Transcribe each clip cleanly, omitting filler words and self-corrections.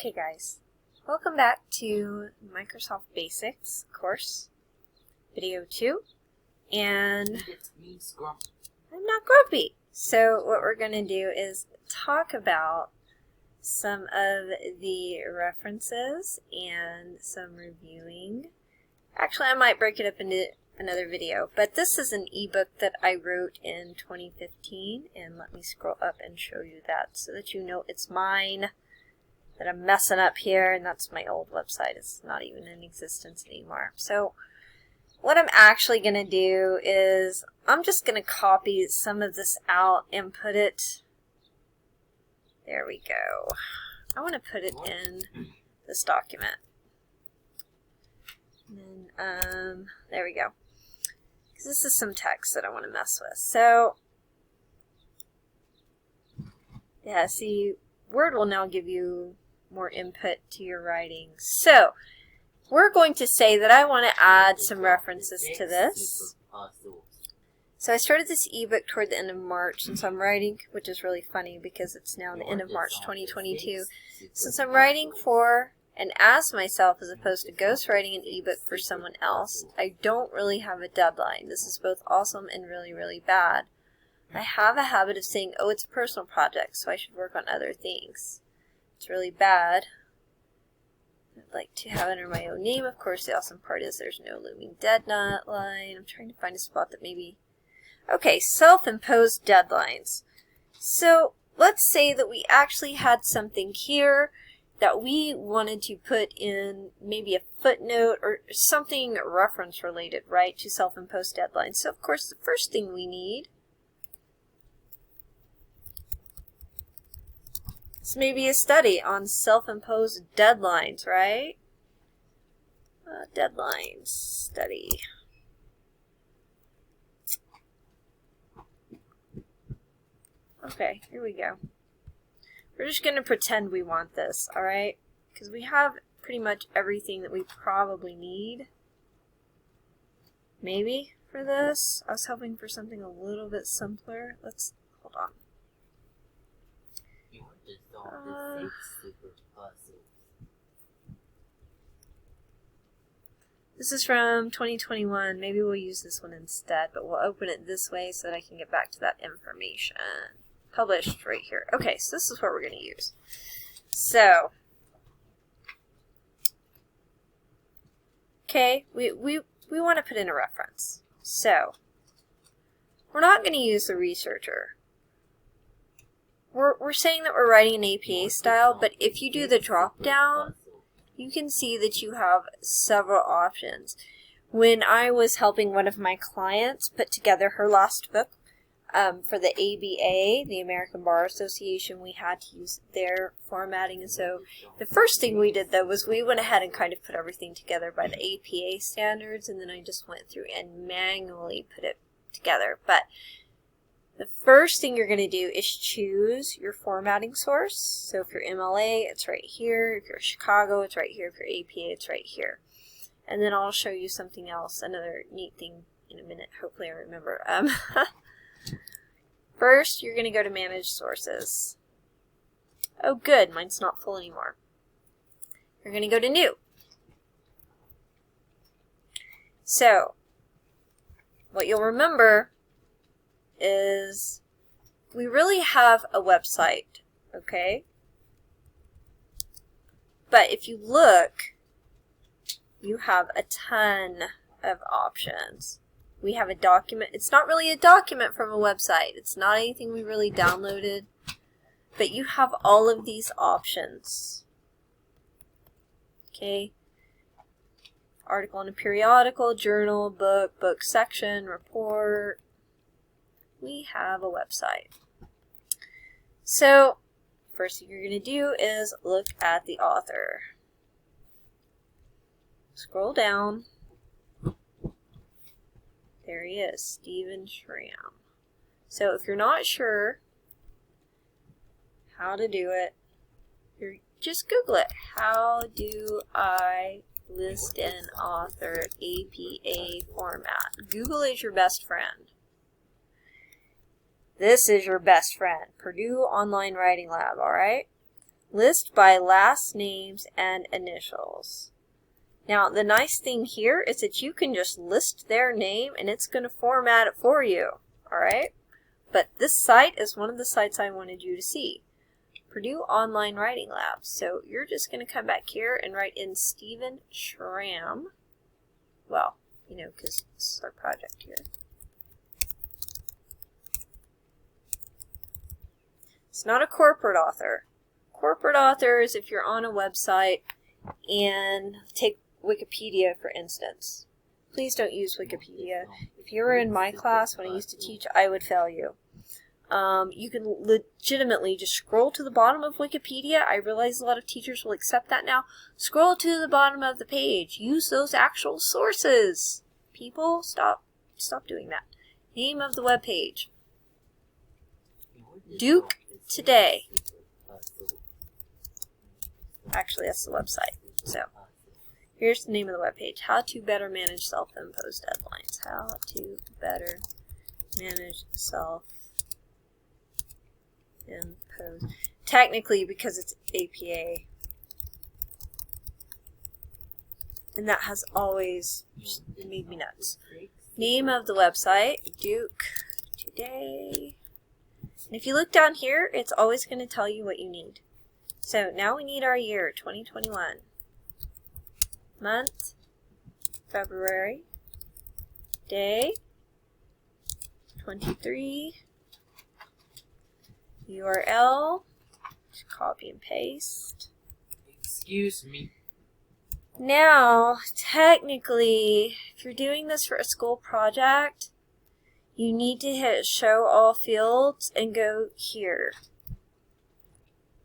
Okay guys, welcome back to Microsoft Basics course, video 2, and I'm not grumpy. So what we're going to do is talk about some of the references and some reviewing. Actually, I might break it up into another video, but this is an ebook that I wrote in 2015, and let me scroll up and show you that so that you know it's mine. That I'm messing up here, and that's my old website. It's not even in existence anymore. So what I'm actually going to do is I'm just going to copy some of this out and put it, there we go. I want to put it in this document. And then, there we go. Because this is some text that I want to mess with. So, yeah, see, Word will now give you more input to your writing. So we're going to say that I want to add some references to this. So I started this ebook toward the end of March, since I'm writing, which is really funny because it's now the end of March 2022. Since I'm writing for and as myself as opposed to ghostwriting an ebook for someone else, I don't really have a deadline. This is both awesome and really, really bad. I have a habit of saying, oh, it's a personal project, so I should work on other things. It's really bad. I'd like to have it under my own name. Of course, the awesome part is there's no looming deadline. I'm trying to find a spot that maybe... Okay, self-imposed deadlines. So let's say that we actually had something here that we wanted to put in maybe a footnote or something reference related, right, to self-imposed deadlines. So of course, the first thing we need is maybe a study on self-imposed deadlines, right? Deadlines study. Okay, here we go. We're just going to pretend we want this, alright? Because we have pretty much everything that we probably need. Maybe for this. I was hoping for something a little bit simpler. Let's, hold on. This is from 2021. Maybe we'll use this one instead, but we'll open it this way so that I can get back to that information. Published right here. Okay, so this is what we're going to use. So, okay, we want to put in a reference. So, we're not going to use the researcher. We're saying that we're writing an APA style, but if you do the drop down, you can see that you have several options. When I was helping one of my clients put together her last book for the ABA, the American Bar Association, we had to use their formatting. And so the first thing we did, though, was we went ahead and kind of put everything together by the APA standards, and then I just went through and manually put it together. But the first thing you're going to do is choose your formatting source. So if you're MLA, it's right here. If you're Chicago, it's right here. If you're APA, it's right here. And then I'll show you something else, another neat thing in a minute. Hopefully I remember. First, you're going to go to Manage Sources. Oh, good. Mine's not full anymore. You're going to go to New. So, what you'll remember is we really have a website, okay? But if you look, you have a ton of options. We have a document. It's not really a document from a website. It's not anything we really downloaded. But you have all of these options. Okay? Article in a periodical, journal, book section, report. We have a website. So, first thing you're going to do is look at the author. Scroll down. There he is, Stephen Schramm. So if you're not sure how to do it, just Google it. How do I list an author APA format? Google is your best friend. This is your best friend, Purdue Online Writing Lab, alright? List by last names and initials. Now, the nice thing here is that you can just list their name and it's going to format it for you, all right? But this site is one of the sites I wanted you to see. Purdue Online Writing Lab. So you're just going to come back here and write in Stephen Schramm. Well, you know, because this is our project here. It's not a corporate author. Corporate authors, if you're on a website, and take Wikipedia for instance. Please don't use Wikipedia. If you were in my class when I used to teach, I would fail you. You can legitimately just scroll to the bottom of Wikipedia. I realize a lot of teachers will accept that now. Scroll to the bottom of the page. Use those actual sources. People, stop doing that. Name of the web page. Duke Today. Actually, that's the website. So, here's the name of the web page. How to better manage self-imposed deadlines. How to better manage self-imposed. Technically, because it's APA. And that has always made me nuts. Name of the website, Duke Today. And if you look down here, it's always going to tell you what you need. So now we need our year, 2021. Month, February. Day, 23. URL, just copy and paste. Excuse me. Now, technically, if you're doing this for a school project, you need to hit show all fields and go here.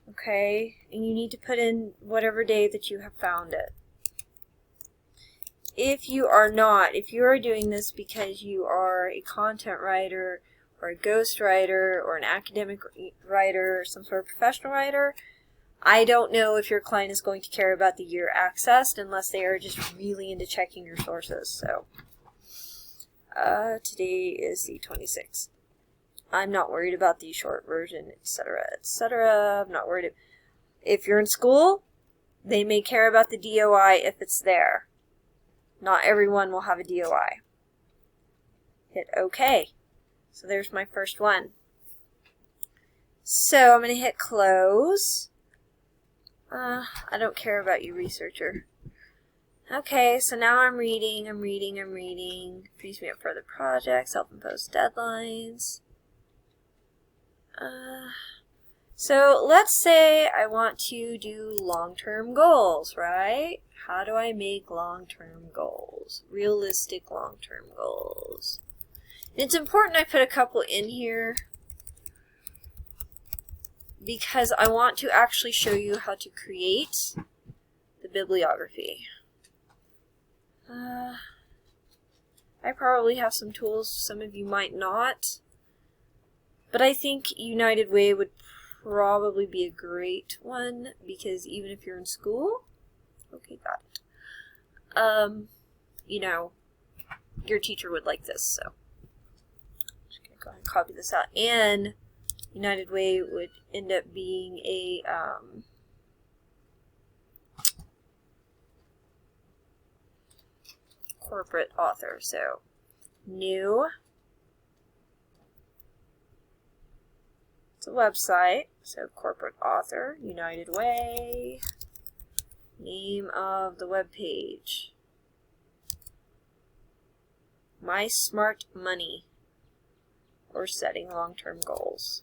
Okay? And you need to put in whatever day that you have found it. If you are not, if you are doing this because you are a content writer or a ghostwriter or an academic writer or some sort of professional writer, I don't know if your client is going to care about the year accessed unless they are just really into checking your sources. So, today is the 26th. I'm not worried about the short version, etc., etc. I'm not worried. If you're in school, they may care about the DOI if it's there. Not everyone will have a DOI. Hit OK. So there's my first one. So I'm going to hit close. I don't care about you, researcher. Okay, so now I'm reading. Frees me up for other projects, self-imposed deadlines. So let's say I want to do long-term goals, right? How do I make long-term goals? Realistic long-term goals. And it's important I put a couple in here because I want to actually show you how to create the bibliography. I probably have some tools, some of you might not, but I think United Way would probably be a great one because even if you're in school, okay, got it. You know, your teacher would like this, so I'm just gonna go ahead and copy this out. And United Way would end up being a corporate author. So new, it's a website, so corporate author, United Way, name of the web page, My Smart Money, or setting long-term goals.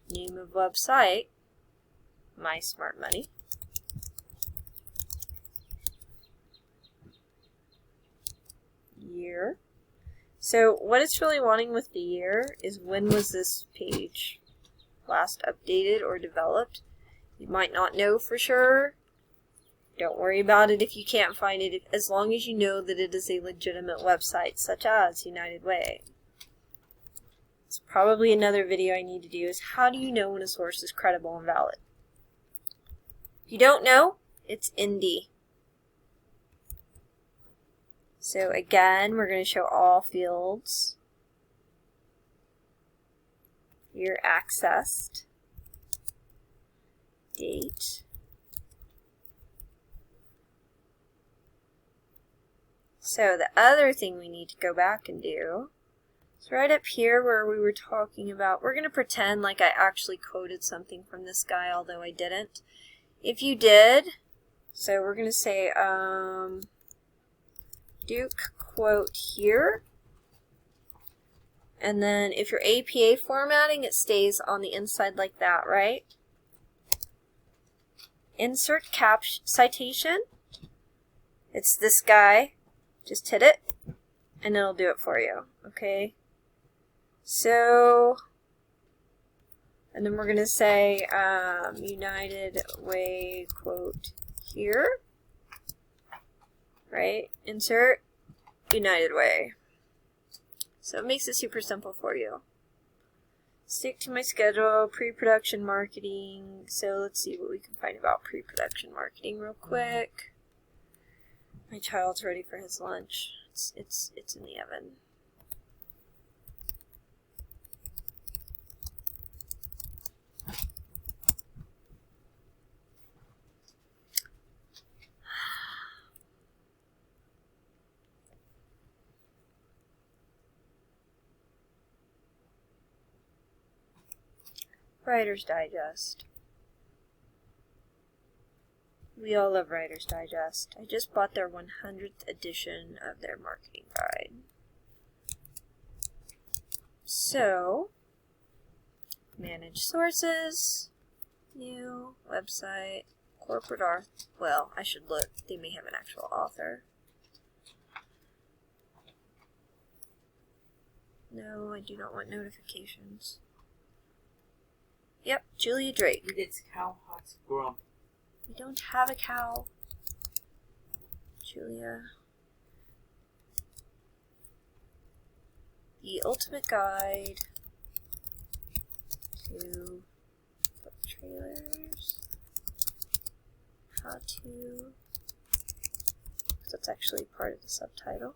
Name of website, My Smart Money. Year. So what it's really wanting with the year is when was this page last updated or developed. You might not know for sure. Don't worry about it if you can't find it, as long as you know that it is a legitimate website, such as United Way. It's probably another video I need to do is how do you know when a source is credible and valid? If you don't know, it's indie. So again, we're going to show all fields. year accessed, date, so the other thing we need to go back and do is right up here where we were talking about, we're going to pretend like I actually quoted something from this guy, although I didn't. If you did, so we're going to say Duke quote here. And then if you're APA formatting, it stays on the inside like that, right? Insert citation. It's this guy. Just hit it, and it'll do it for you, okay? So, and then we're going to say United Way quote here, right? Insert United Way. So it makes it super simple for you. Stick to my schedule, pre-production marketing. So let's see what we can find about pre-production marketing real quick. My child's ready for his lunch. It's in the oven. Writer's Digest. We all love Writer's Digest. I just bought their 100th edition of their marketing guide. So, manage sources, new, website, corporate author. Well, I should look. They may have an actual author. No, I do not want notifications. Yep, Julia Drake. It's cow hot grump. We don't have a cow. Julia. The Ultimate Guide to book trailers. How to. That's actually part of the subtitle.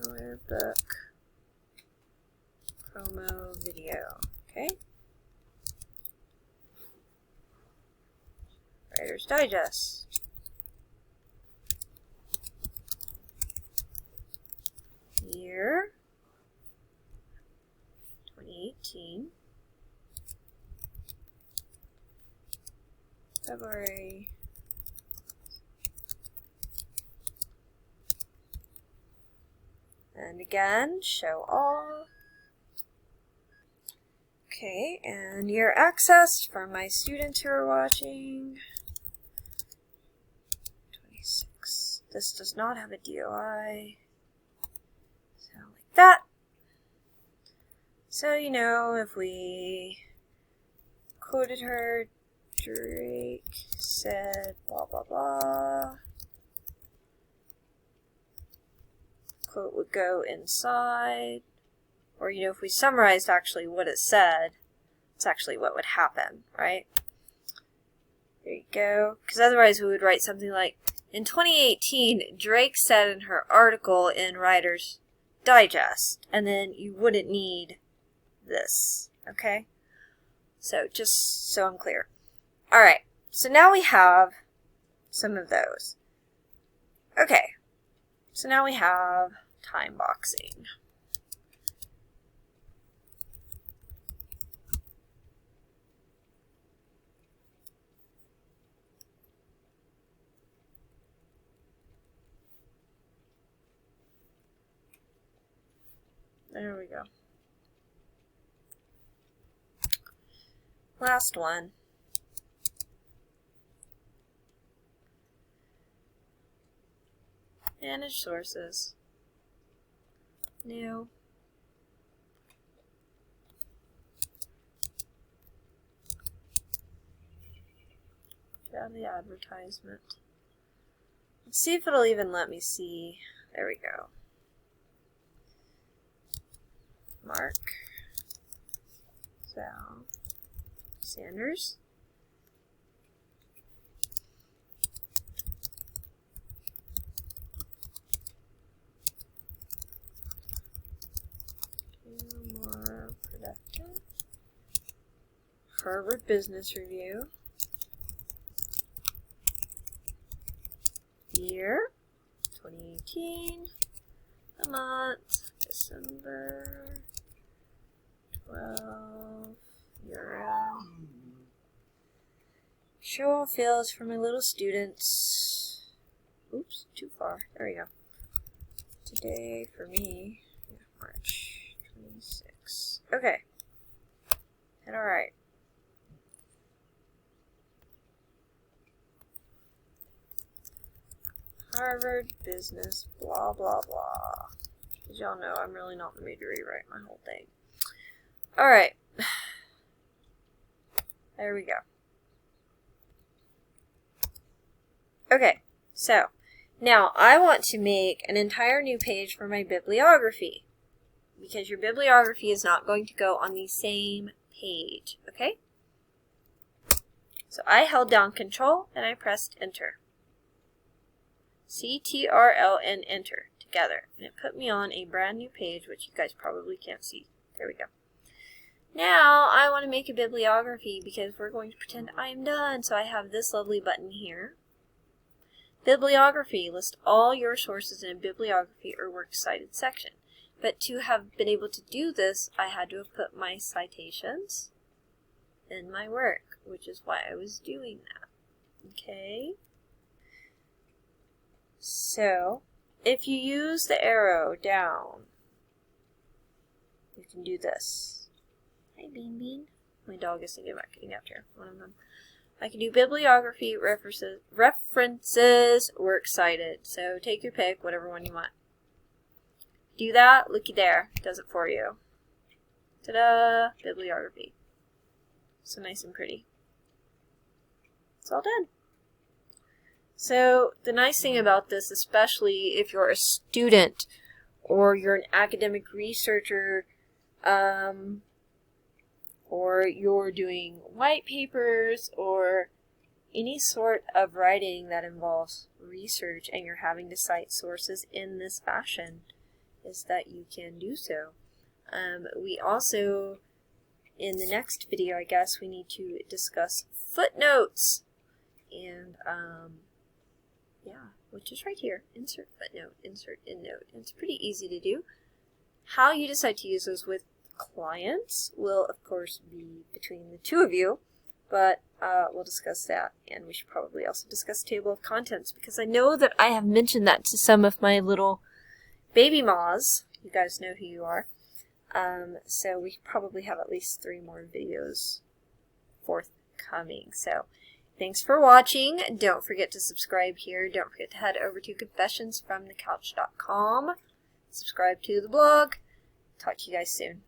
Killer book. Promo video. Okay. Writer's Digest. Year 2018. February. And again, show all. Okay, and year access for my students who are watching. 26. This does not have a DOI. So like that. So, you know, if we quoted her, Drake said blah blah blah. Quote would go inside. Or, you know, if we summarized actually what it said, it's actually what would happen, right? There you go. Because otherwise we would write something like, in 2018, Drake said in her article in Writer's Digest, and then you wouldn't need this, okay? So, just so I'm clear. Alright, so now we have some of those. Okay, so now we have time boxing. There we go. Last one. Manage sources. New. Get out of the advertisement. Let's see if it'll even let me see. There we go. Mark Val Sanders. Harvard Business Review. Year 2018. The month December 12. Euro. Show all fields for my little students. Oops, too far. There we go. Today for me, March 26. Okay. And alright. Harvard Business, blah, blah, blah. As y'all know, I'm really not in the mood to rewrite my whole thing. Alright. There we go. Okay, so now I want to make an entire new page for my bibliography, because your bibliography is not going to go on the same page, okay? So I held down Control and I pressed Enter. CTRL and Enter together, and it put me on a brand new page, which you guys probably can't see. There we go. Now I want to make a bibliography because we're going to pretend I am done. So I have this lovely button here. Bibliography. List all your sources in a bibliography or works cited section. But to have been able to do this, I had to have put my citations in my work, which is why I was doing that. Okay. So if you use the arrow down, you can do this. Hi, Bean Bean. My dog is thinking about getting after one of them. I can do bibliography, references, works cited. So take your pick, whatever one you want. Do that, looky there. It does it for you. Ta-da! Bibliography. So nice and pretty. It's all done. So the nice thing about this, especially if you're a student or you're an academic researcher, or you're doing white papers or any sort of writing that involves research and you're having to cite sources in this fashion, is that you can do so. We also, in the next video, I guess, we need to discuss footnotes. And, yeah, which is right here. Insert footnote, insert endnote. And it's pretty easy to do. How you decide to use those with clients will, of course, be between the two of you, but we'll discuss that, and we should probably also discuss table of contents, because I know that I have mentioned that to some of my little baby maws. You guys know who you are. So we probably have at least 3 more videos forthcoming. So thanks for watching. Don't forget to subscribe here. Don't forget to head over to confessionsfromthecouch.com. Subscribe to the blog. Talk to you guys soon.